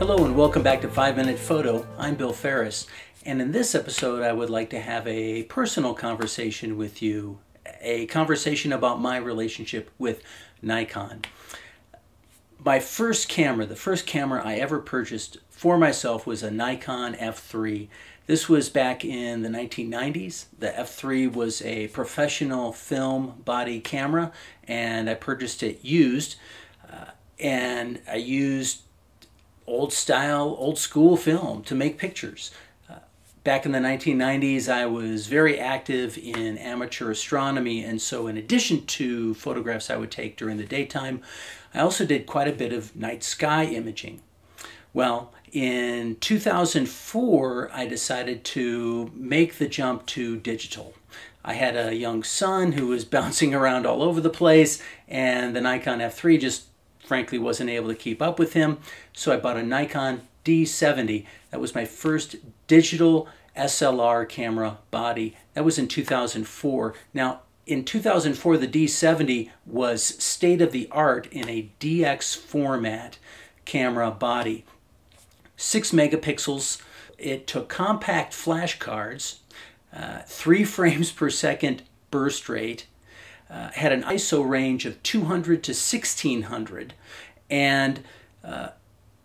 Hello and welcome back to 5 Minute Photo. I'm Bill Ferris, and in this episode I would like to have a personal conversation with you, a conversation about my relationship with Nikon. My first camera, the first camera I ever purchased for myself was a Nikon F3. This was back in the 1990s. The F3 was a professional film body camera, and I purchased it used, and I used old style, old school film to make pictures. Back in the 1990s, I was very active in amateur astronomy, and so in addition to photographs I would take during the daytime, I also did quite a bit of night sky imaging. Well, in 2004, I decided to make the jump to digital. I had a young son who was bouncing around all over the place, and the Nikon F3 just frankly wasn't able to keep up with him, so I bought a Nikon D610. That was my first digital SLR camera body. That was in 2004. Now, in 2004, the D610 was state-of-the-art in a DX format camera body. 6 megapixels. It took compact flash cards, 3 frames per second burst rate, had an ISO range of 200 to 1600, and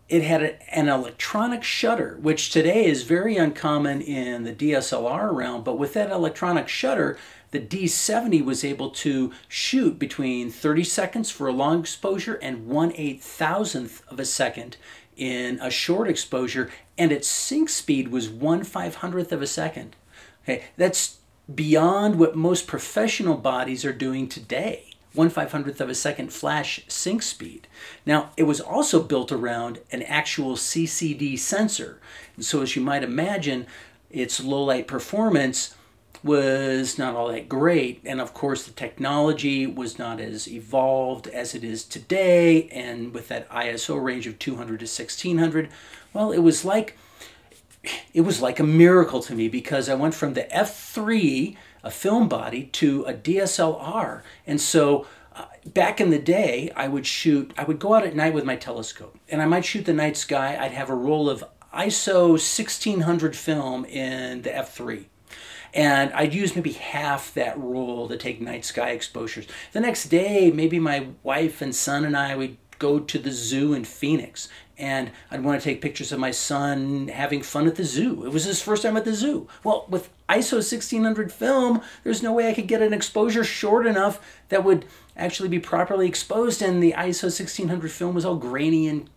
it had an electronic shutter, which today is very uncommon in the DSLR realm, but with that electronic shutter, the D610 was able to shoot between 30 seconds for a long exposure and 1/8,000th of a second in a short exposure, and its sync speed was 1/500th of a second. Okay, that's beyond what most professional bodies are doing today. 1/500th of a second flash sync speed. Now, it was also built around an actual CCD sensor. And so as you might imagine, its low light performance was not all that great. And of course, the technology was not as evolved as it is today. And with that ISO range of 200 to 1600, well, it was like a miracle to me, because I went from the F3, a film body, to a DSLR. And so back in the day, I would go out at night with my telescope, and I might shoot the night sky. I'd have a roll of ISO 1600 film in the F3. And I'd use maybe half that roll to take night sky exposures. The next day, maybe my wife and son and I would go to the zoo in Phoenix, and I'd want to take pictures of my son having fun at the zoo. It was his first time at the zoo. Well, with ISO 1600 film, there's no way I could get an exposure short enough that would actually be properly exposed, and the ISO 1600 film was all grainy and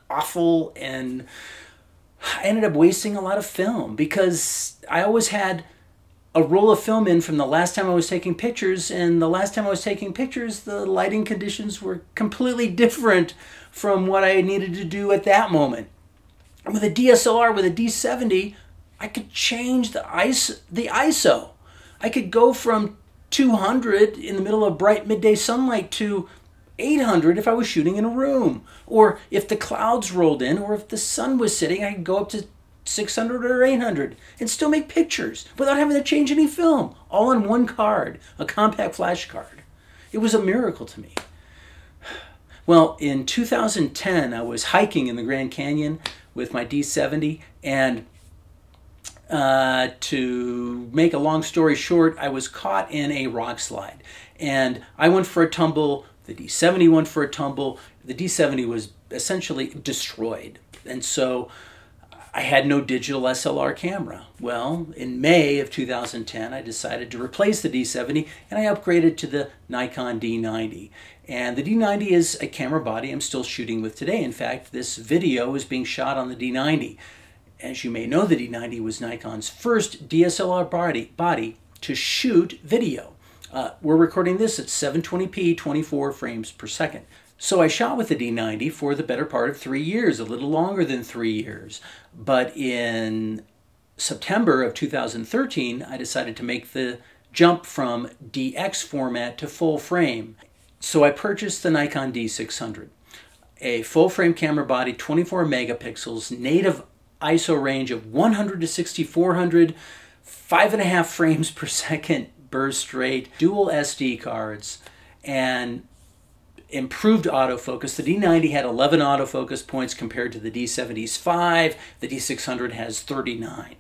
awful, and I ended up wasting a lot of film because I always had a roll of film in from the last time I was taking pictures, and the last time I was taking pictures, the lighting conditions were completely different from what I needed to do at that moment. With a DSLR, with a D610, I could change the ISO. I could go from 200 in the middle of bright midday sunlight to 800 if I was shooting in a room. Or if the clouds rolled in, or if the sun was sitting, I could go up to 600 or 800 and still make pictures without having to change any film, all on one card, a compact flash card. It was a miracle to me. Well, in 2010, I was hiking in the Grand Canyon with my D610, and to make a long story short, I was caught in a rock slide, and I went for a tumble. The D610 went for a tumble. The D610 was essentially destroyed, and so I had no digital SLR camera. Well, in May of 2010, I decided to replace the D610, and I upgraded to the Nikon D90. And the D90 is a camera body I'm still shooting with today. In fact, this video is being shot on the D90. As you may know, the D90 was Nikon's first DSLR body to shoot video. We're recording this at 720p, 24 frames per second. So I shot with the D90 for the better part of 3 years, a little longer than 3 years. But in September of 2013, I decided to make the jump from DX format to full frame. So I purchased the Nikon D600, a full frame camera body, 24 megapixels, native ISO range of 100 to 6400, 5.5 frames per second burst rate, dual SD cards, and improved autofocus. The D90 had 11 autofocus points compared to the D70's 5. The D600 has 39.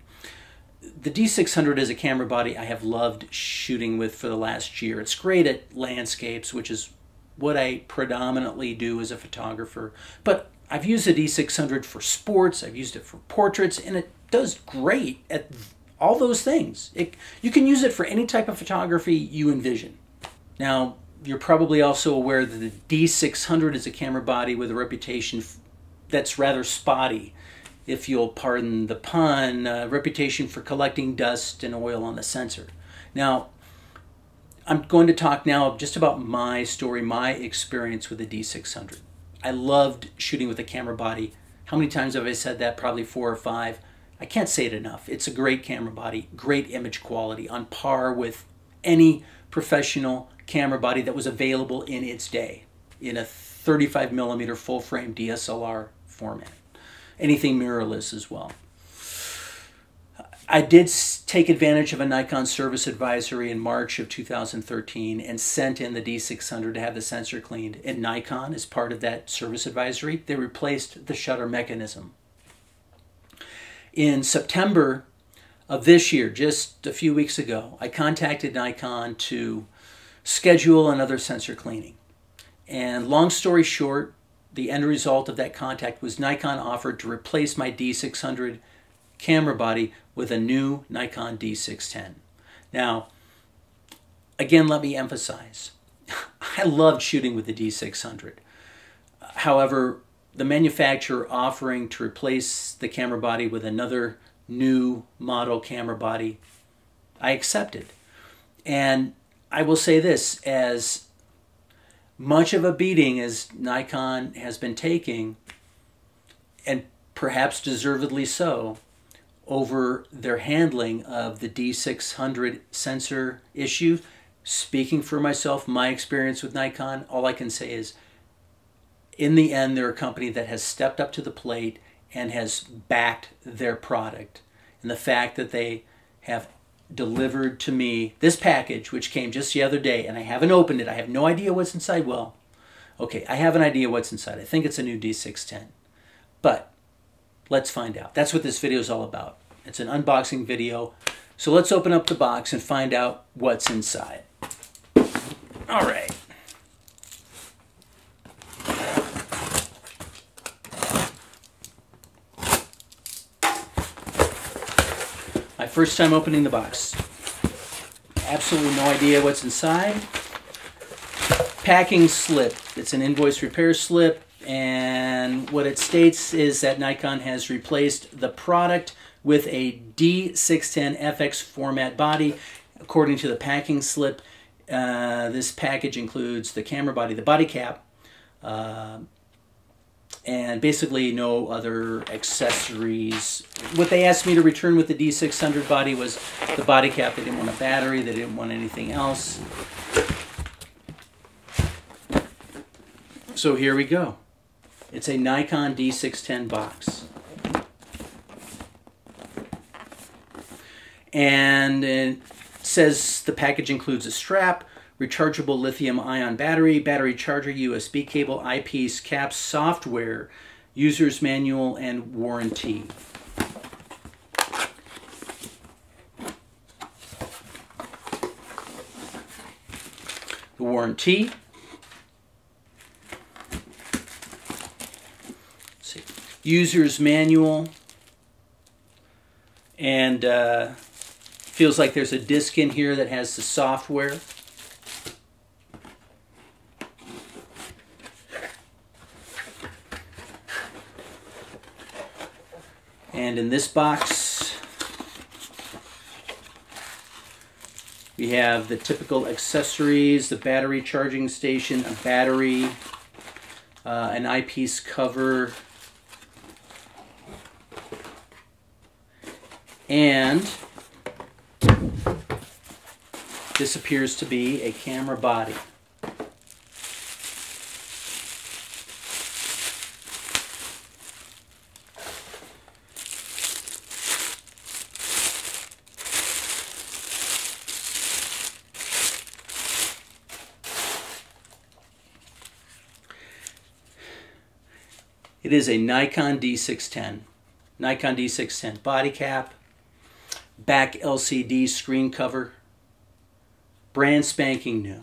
The D600 is a camera body I have loved shooting with for the last year. It's great at landscapes, which is what I predominantly do as a photographer. But I've used the D600 for sports, I've used it for portraits, and it does great at all those things. You can use it for any type of photography you envision. Now, you're probably also aware that the D600 is a camera body with a reputation that's rather spotty, if you'll pardon the pun, a reputation for collecting dust and oil on the sensor. Now, I'm going to talk now just about my story, my experience with the D600. I loved shooting with a camera body. How many times have I said that? Probably 4 or 5. I can't say it enough. It's a great camera body, great image quality, on par with any professional camera body that was available in its day in a 35mm full-frame DSLR format. Anything mirrorless as well. I did take advantage of a Nikon service advisory in March of 2013 and sent in the D600 to have the sensor cleaned. And Nikon, as part of that service advisory, they replaced the shutter mechanism. In September of this year, just a few weeks ago, I contacted Nikon to schedule another sensor cleaning. And long story short, the end result of that contact was Nikon offered to replace my D600 camera body with a new Nikon D610. Now, again, let me emphasize, I loved shooting with the D600. However, the manufacturer offering to replace the camera body with another new model camera body, I accepted. And I will say this, as much of a beating as Nikon has been taking, and perhaps deservedly so, over their handling of the D600 sensor issue, speaking for myself, my experience with Nikon, all I can say is, in the end, they're a company that has stepped up to the plate and has backed their product. And the fact that they have delivered to me this package, which came just the other day, and I haven't opened it. I have no idea what's inside. Well, okay, I have an idea what's inside. I think it's a new D610. But let's find out. That's what this video is all about. It's an unboxing video. So let's open up the box and find out what's inside. All right. My first time opening the box. Absolutely no idea what's inside. Packing slip. It's an invoice repair slip, and what it states is that Nikon has replaced the product with a D610 FX format body. According to the packing slip, this package includes the camera body, the body cap, and basically no other accessories. What they asked me to return with the D600 body was the body cap. They didn't want a battery. They didn't want anything else. So here we go. It's a Nikon D610 box. And it says the package includes a strap, rechargeable lithium-ion battery, battery charger, USB cable, eyepiece, caps, software, user's manual, and warranty. The warranty. Let's see. User's manual. And feels like there's a disc in here that has the software. And in this box, we have the typical accessories, the battery charging station, a battery, an eyepiece cover, and this appears to be a camera body. It is a Nikon D610. Nikon D610 body cap, back LCD screen cover, brand spanking new.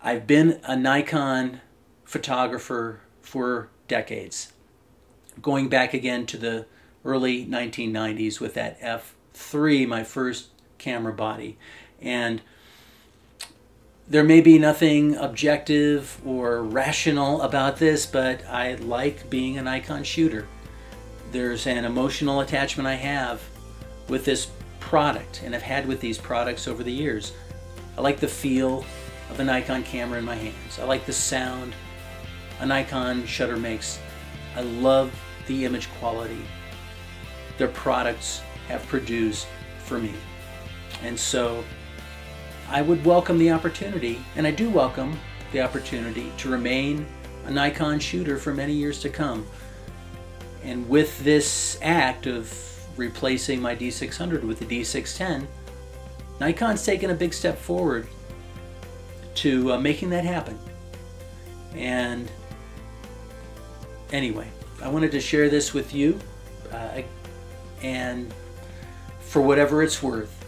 I've been a Nikon photographer for decades, going back again to the early 1990s with that F3, my first camera body. And there may be nothing objective or rational about this, but I like being a Nikon shooter. There's an emotional attachment I have with this product, and I've had with these products over the years. I like the feel of a Nikon camera in my hands. I like the sound a Nikon shutter makes. I love the image quality their products have produced for me. And so I would welcome the opportunity, and I do welcome the opportunity, to remain a Nikon shooter for many years to come. And with this act of replacing my D600 with the D610, Nikon's taken a big step forward to making that happen. And anyway, I wanted to share this with you, and for whatever it's worth,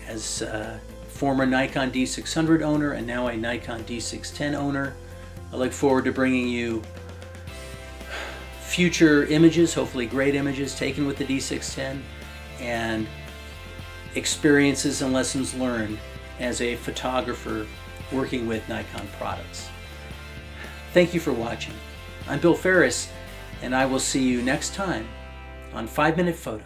as a former Nikon D600 owner and now a Nikon D610 owner, I look forward to bringing you future images, hopefully great images taken with the D610, and experiences and lessons learned as a photographer working with Nikon products. Thank you for watching. I'm Bill Ferris, and I will see you next time on 5 Minute Photo.